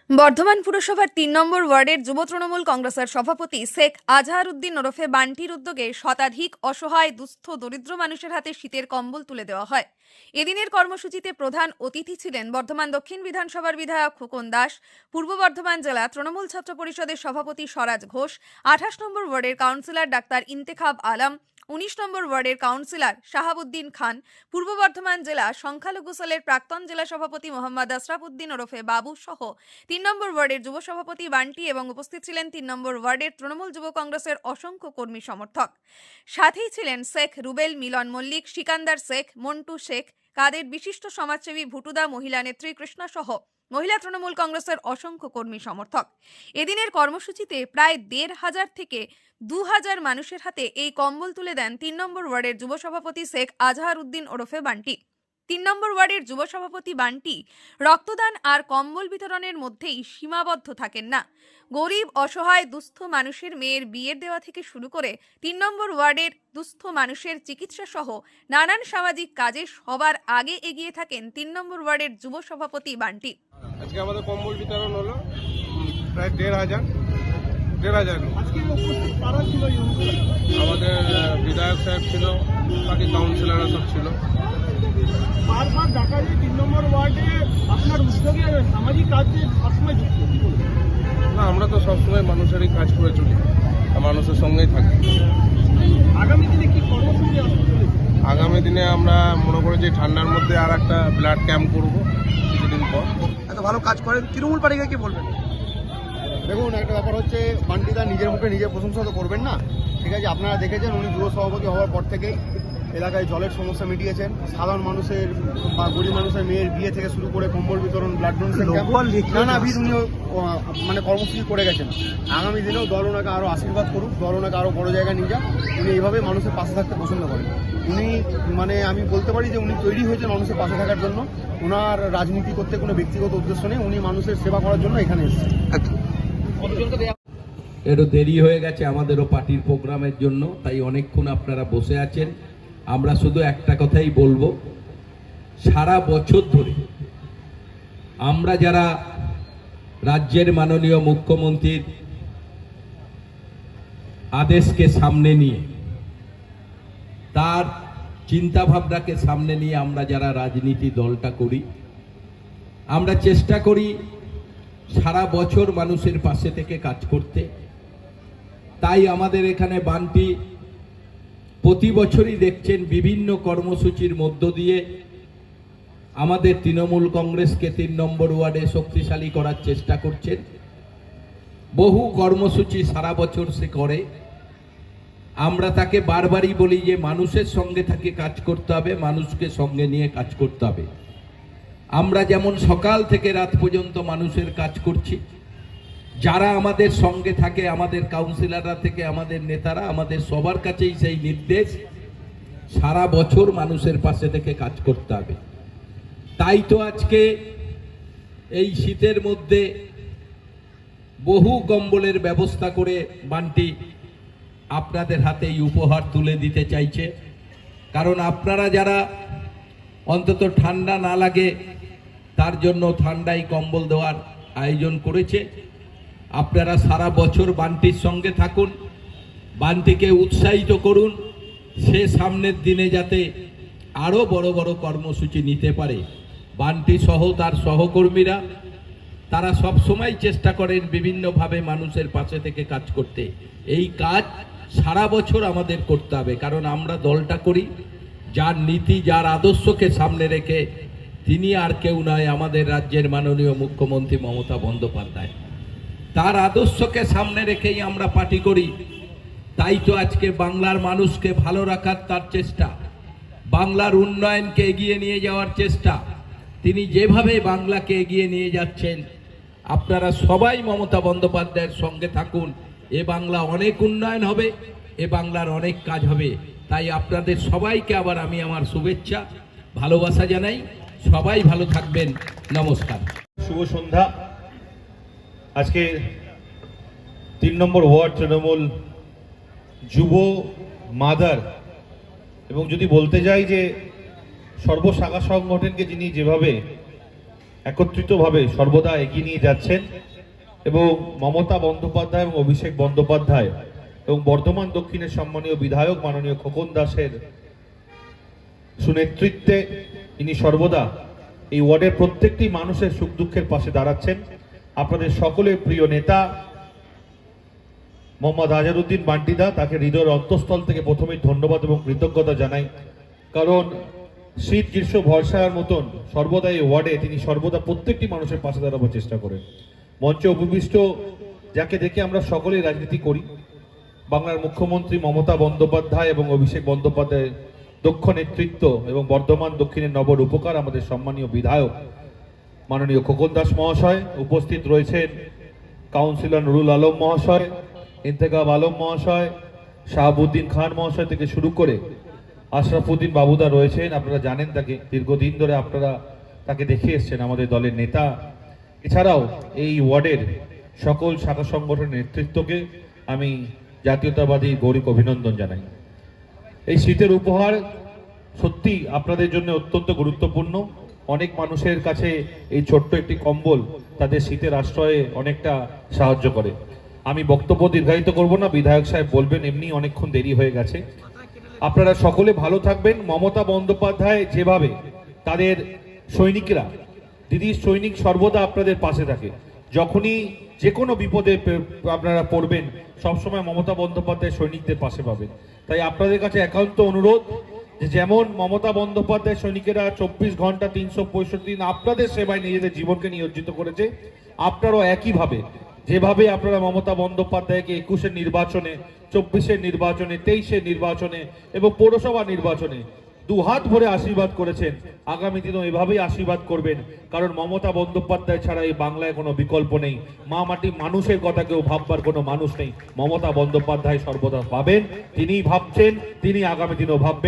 বর্ধমান পুরসভার ৩ নম্বর ওয়ার্ডের যুব তৃণমূল কংগ্রেসের সভাপতি শেখ আজহার উদ্দিন ওরফে বান্টির উদ্যোগে শতাধিক অসহায় দুস্থ দরিদ্র মানুষের হাতে শীতের কম্বল তুলে দেওয়া হয়। এদিনের কর্মসূচিতে প্রধান অতিথি ছিলেন বর্ধমান দক্ষিণ বিধানসভার বিধায়ক খোকন দাস, পূর্ব বর্ধমান জেলা তৃণমূল ছাত্র পরিষদের সভাপতি স্বরাজ ঘোষ, ২৮ নম্বর ওয়ার্ডের কাউন্সিলর ডাক্তার ইন্তেখাব আলম, ১৯ নম্বর ওয়ার্ডের কাউন্সিলর শাহাবুদ্দিন খান, পূর্ব বর্ধমান জেলা সংখ্যালঘু সেলের প্রাক্তন জেলা সভাপতি মোহাম্মদ আশরাফ উদ্দিন ওরফে বাবু সহ ৩ নম্বর ওয়ার্ডের যুব সভাপতি বান্টি এবং উপস্থিত ছিলেন ৩ নম্বর ওয়ার্ডের তৃণমূল যুব কংগ্রেসের অসংখ্য কর্মী সমর্থক। সাথেই ছিলেন শেখ রুবেল, মিলন মল্লিক, সিকান্দার শেখ, মন্টু শেখ, কাদের বিশিষ্ট সমাজসেবী ভুটুদা, মহিলা নেত্রী কৃষ্ণা সহ মহিলা তৃণমূল কংগ্রেসের অসংখ্য কর্মী সমর্থক। এদিনের কর্মসূচিতে প্রায় ১৫০০ থেকে ২০০০ মানুষের হাতে এই কম্বল তুলে দেন ৩ নম্বর ওয়ার্ডের যুব সভাপতি শেখ আজহার উদ্দিন ওরফে বান্টি। ৩ নম্বর ওয়ার্ডের যুব সভাপতি বান্টি রক্তদান আর কম্বল বিতরণের মধ্যেই সীমাবদ্ধ থাকেন না। গরিব, অসহায়, দুস্থ মানুষের মেয়ের বিয়ের দেওয়া থেকে শুরু করে ৩ নম্বর ওয়ার্ডের দুস্থ মানুষের চিকিৎসা সহ নানান সামাজিক কাজে সবার আগে এগিয়ে থাকেন ৩ নম্বর ওয়ার্ডের যুব সভাপতি বান্টি। আজকে আমাদের কম্বল বিতরণ হলো প্রায় ১৫০০। আমাদের বিধায়ক সাহেব ছিল, বাকি কাউন্সিলররা সব ছিল। বারবার দেখা যায় ৩ নম্বর ওয়ার্ডে আপনার উদ্যোগে সামাজিক কাজে সবসময় যুক্ত। না, আমরা তো সবসময় মানুষেরই কাজ করে চলি, মানুষের সঙ্গেই থাকি। আগামী দিনে কি কর্মসূচি আসতে চলেছে? আগামী দিনে আমরা মনে করি যে ঠান্ডার মধ্যে আর একটা ব্লাড ক্যাম্প করব কিছুদিন পর। এত ভালো কাজ করেন, তৃণমূল পার্টিকে কি বলবেন? দেখুন, একটা ব্যাপার হচ্ছে, বান্টিদা নিজের মুখে নিজের প্রশংসা তো করবেন না, ঠিক আছে? আপনারা দেখেছেন উনি যুব সভাপতি হওয়ার পর থেকেই এলাকায় জলের সমস্যা মিটিয়েছেন, সাধারণ মানুষের বা গরিব মানুষের মেয়ের বিয়ে থেকে শুরু করে কম্বল বিতরণ, ব্লাড ডোনেশন, নানাবিধ উনিও মানে কর্মসূচি করে গেছেন। আগামী দিনেও দল ওনাকে আরও আশীর্বাদ করুক, দল ওনাকে আরও বড় জায়গায় নিয়ে যান। উনি এইভাবে মানুষের পাশে থাকতে পছন্দ করেন। উনি মানে আমি বলতে পারি যে উনি তৈরি হয়েছেন মানুষের পাশে থাকার জন্য। ওনার রাজনীতি করতে কোনো ব্যক্তিগত উদ্দেশ্য নেই, উনি মানুষের সেবা করার জন্য এখানে এসেছেন। একটু দেরি হয়ে গেছে আমাদেরও পার্টির প্রোগ্রামের জন্য, তাই অনেকক্ষণ আপনারা বসে আছেন। আমরা শুধু একটা কথাই বলবো, সারা বছর ধরে আমরা যারা রাজ্যের মাননীয় মুখ্যমন্ত্রীর আদেশকে সামনে নিয়ে, তার চিন্তাভাবনাকে সামনে নিয়ে আমরা যারা রাজনীতি দলটা করি, আমরা চেষ্টা করি সারা বছর মানুষের পাশে থেকে কাজ করতে। তাই আমাদের এখানে বান্টি প্রতি বছরই দেখছেন বিভিন্ন কর্মসূচির মধ্য দিয়ে আমাদের তৃণমূল কংগ্রেসকে ৩ নম্বর ওয়ার্ডে শক্তিশালী করার চেষ্টা করছেন। বহু কর্মসূচি সারা বছর সে করে। আমরা তাকে বারবারই বলি যে মানুষের সঙ্গে থেকে কাজ করতে হবে, মানুষকে সঙ্গে নিয়ে কাজ করতে হবে। আমরা যেমন সকাল থেকে রাত পর্যন্ত মানুষের কাজ করছি, যারা আমাদের সঙ্গে থাকে, আমাদের কাউন্সিলররা থেকে আমাদের নেতারা, আমাদের সবার কাছেই সেই নির্দেশ, সারা বছর মানুষের পাশে থেকে কাজ করতে হবে। তাই তো আজকে এই শীতের মধ্যে বহু কম্বলের ব্যবস্থা করে বান্টি আপনাদের হাতে এই উপহার তুলে দিতে চাইছে। কারণ আপনারা যারা অন্তত ঠান্ডা না লাগে তার জন্য ঠান্ডায় কম্বল দেওয়ার আয়োজন করেছে। আপনারা সারা বছর বান্টির সঙ্গে থাকুন, বান্টিকে উৎসাহিত করুন, সে সামনের দিনে যাতে আরও বড় বড় কর্মসূচি নিতে পারে। বান্টি সহ তার সহকর্মীরা তারা সব সময় চেষ্টা করেন বিভিন্নভাবে মানুষের পাশে থেকে কাজ করতে। এই কাজ সারা বছর আমাদের করতে হবে, কারণ আমরা দলটা করি যার নীতি, যার আদর্শকে সামনে রেখে, তিনি আর কেউ নয়, আমাদের রাজ্যের মাননীয় মুখ্যমন্ত্রী মমতা বন্দ্যোপাধ্যায়। তার আদর্শকে সামনে রেখেই আমরা পার্টি করি। তাই তো আজকে বাংলার মানুষকে ভালো রাখার তার চেষ্টা, বাংলার উন্নয়নকে এগিয়ে নিয়ে যাওয়ার চেষ্টা। তিনি যেভাবে বাংলাকে এগিয়ে নিয়ে যাচ্ছেন, আপনারা সবাই মমতা বন্দ্যোপাধ্যায়ের সঙ্গে থাকুন। এ বাংলা অনেক উন্নয়ন হবে, এ বাংলার অনেক কাজ হবে। তাই আপনাদের সবাইকে আবার আমি আমার শুভেচ্ছা, ভালোবাসা জানাই। সবাই ভালো থাকবেন, নমস্কার। শুভ সন্ধ্যা। আজকে ৩ নম্বর ওয়ার্ড তৃণমূল যুব মাদার, এবং যদি বলতে যাই যে সর্বশাখা সংগঠনকে যিনি যেভাবে একত্রিতভাবে সর্বদা এগিয়ে নিয়ে যাচ্ছেন এবং মমতা বন্দ্যোপাধ্যায় এবং অভিষেক বন্দ্যোপাধ্যায় এবং বর্ধমান দক্ষিণের সম্মানীয় বিধায়ক মাননীয় খোকন দাসের সুনেতৃত্বে ইনি সর্বদা এই ওয়ার্ডের প্রত্যেকটি মানুষের সুখ দুঃখের পাশে দাঁড়াচ্ছেন। আপনাদের সকলের প্রিয় নেতা মোহাম্মদ আজহারউদ্দিন বান্টিদা, তাকে হৃদয়ের অন্তঃস্থল থেকে প্রথমেই ধন্যবাদ এবং কৃতজ্ঞতা জানাই, কারণ শীত গ্রীষ্ম ভরসার মতন সর্বদা এই ওয়ার্ডে তিনি সর্বদা প্রত্যেকটি মানুষের পাশে দাঁড়াবার চেষ্টা করেন। মঞ্চে উপবিষ্ট যাকে দেখে আমরা সকলেই রাজনীতি করি, বাংলার মুখ্যমন্ত্রী মমতা বন্দ্যোপাধ্যায় এবং অভিষেক বন্দ্যোপাধ্যায়ের দক্ষ নেতৃত্ব এবং বর্ধমান দক্ষিণের নবর উপকার আমাদের সম্মানীয় বিধায়ক মাননীয় খোকন দাস মহাশয়, উপস্থিত রয়েছেন কাউন্সিলর নুরুল আলম মহাশয়, ইন্তেখাব আলম মহাশয়, শাহাবুদ্দিন খান মহাশয় থেকে শুরু করে আশরাফুদ্দিন বাবুদা রয়েছেন। আপনারা জানেন তাকে, দীর্ঘদিন ধরে আপনারা তাকে দেখে এসছেন, আমাদের দলের নেতা। এছাড়াও এই ওয়ার্ডের সকল শাখা সংগঠনের নেতৃত্বকে আমি জাতীয়তাবাদী গৌরব অভিনন্দন জানাই। এই শীতের উপহার সত্যি আপনাদের জন্য অত্যন্ত গুরুত্বপূর্ণ। অনেক মানুষের কাছে এই ছোট্ট একটি কম্বল তাদের শীতের আশ্রয়ে অনেকটা সাহায্য করে। আমি বক্তব্য দীর্ঘায়িত করব না, বিধায়ক সাহেব বলবেন, এমনি অনেকক্ষণ দেরি হয়ে গেছে। আপনারা সকলে ভালো থাকবেন। মমতা বন্দ্যোপাধ্যায় যেভাবে তাদের সৈনিকরা, দিদির সৈনিক সর্বদা আপনাদের পাশে থাকে, যখনই যে কোনো বিপদে আপনারা পড়বেন সবসময় মমতা বন্দ্যোপাধ্যায় সৈনিকদের পাশে পাবেন। তাই আপনাদের কাছে একান্ত অনুরোধ যে যেমন মমতা বন্দ্যোপাধ্যায় সৈনিকেরা 24 ঘন্টা 365 দিন আপনাদের সেবায় নিজেদের জীবনকে নিয়োজিত করেছে, আপনারাও একইভাবে যেভাবে আপনারা মমতা বন্দ্যোপাধ্যায়কে 21-এর নির্বাচনে, 24-এর নির্বাচনে, 23-এর নির্বাচনে এবং পৌরসভা নির্বাচনে দুহাত ভরে আশীর্বাদ করেছেন, আগামী দিনেও এভাবেই আশীর্বাদ করবেন। কারণ মমতা বন্দ্যোপাধ্যায় ছাড়া এই বাংলায় কোনো বিকল্প নেই। মা মাটি মানুষের কথা কেউ ভাববার কোনো মানুষ নেই। মমতা বন্দ্যোপাধ্যায় সর্বদা ভাবেন, তিনিই ভাবছেন, তিনি আগামী দিনেও ভাববেন।